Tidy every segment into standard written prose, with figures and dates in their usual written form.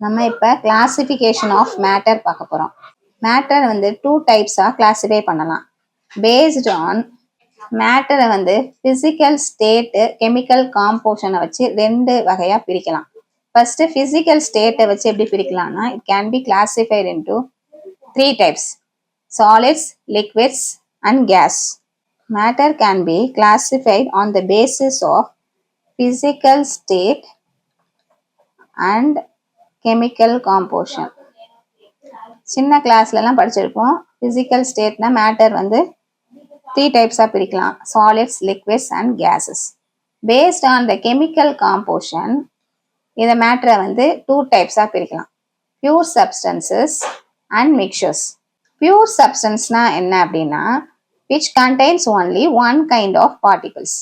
நம்ம இப்போ classification of matter பார்க்க போகிறோம். மேட்டர் வந்து 2 டைப்ஸாக கிளாஸிஃபை பண்ணலாம். பேஸ்ட் ஆன் மேட்டரை வந்து ஃபிசிக்கல் ஸ்டேட்டு கெமிக்கல் காம்போஷனை வச்சு 2 வகையாக பிரிக்கலாம். ஃபர்ஸ்ட் ஃபிசிக்கல் ஸ்டேட்டை வச்சு எப்படி பிரிக்கலாம்னா, it can be classified into 3 types: solids, liquids and gas. Matter can be classified on the basis of physical state and chemical composition. சின்ன கிளாஸ்லலாம் படிச்சிருப்போம். ஃபிசிக்கல் ஸ்டேட்னா மேட்டர் வந்து 3 டைப்ஸாக பிரிக்கலாம்: solids, liquids and gases. Based on the chemical composition இந்த மேட்டரை வந்து 2 டைப்ஸாக பிரிக்கலாம்: pure substances and mixtures. Pure சப்ஸ்டன்ஸ்னா என்ன அப்படின்னா, which contains only one kind of particles.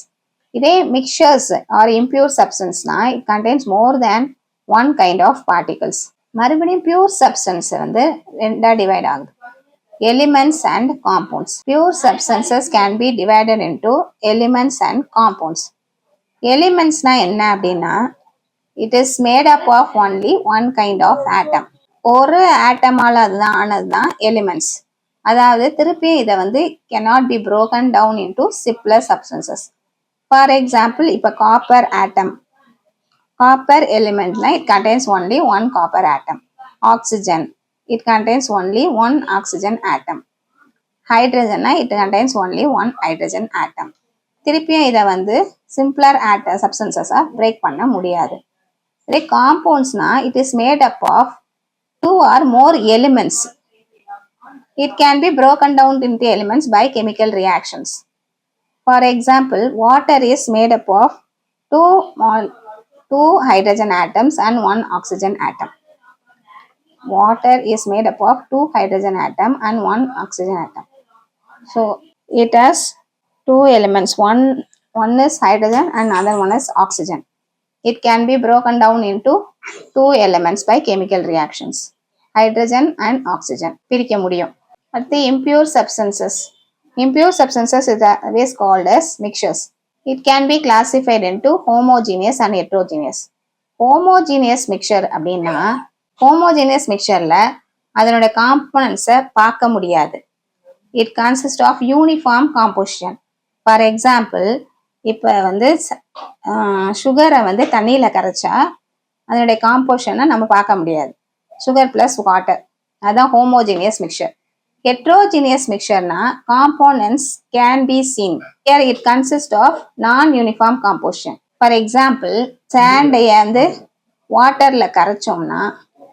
இதே mixtures or impure substance na it contains more than one kind of particles. மறுபடியும் pure substance வந்து ரெண்டா டிவைட் ஆகுது: elements and compounds. Pure substances can be divided into elements and compounds. Elements na என்ன அப்படின்னா, it is made up of only one kind of atom. ஒரு ஆட்டமால ஆனதுதான் elements. அதாவது திருப்பி இதை வந்து cannot be broken down into simpler substances. For example, இப்போ copper atom, copper எலிமெண்ட்னா it contains only one copper atom. Oxygen, it contains only one oxygen atom. Hydrogen, it contains only one hydrogen atom. திருப்பியும் இதை வந்து simpler substances break பண்ண முடியாது. இதே compoundsனா it is made up of 2 or more elements. It can be broken down into elements by chemical reactions. For example, water is made up of 2 hydrogen atoms and 1 oxygen atom. Water is made up of 2 hydrogen atom and 1 oxygen atom. So it has 2 elements. One is hydrogen and another one is oxygen. It can be broken down into 2 elements by chemical reactions: hydrogen and oxygen. பிரிக்க முடியும். But the impure substances. Impure substances is always called as mixtures. It can be classified into homogeneous and heterogeneous. Homogeneous mixture அப்படின்னா, homogeneous mixtureல அதனோட காம்போனன்ட்ஸை பார்க்க முடியாது. It consists of uniform composition. For example, இப்போ வந்து சுகரை வந்து தண்ணியில் கரைச்சா அதனுடைய காம்போசிஷனை நம்ம பார்க்க முடியாது. சுகர் ப்ளஸ் வாட்டர், அதுதான் homogeneous mixture. Heterogeneous mixture na components can be seen. Here it consists of non-uniform composition. For example, sand வந்து waterல கரைச்சோம்னா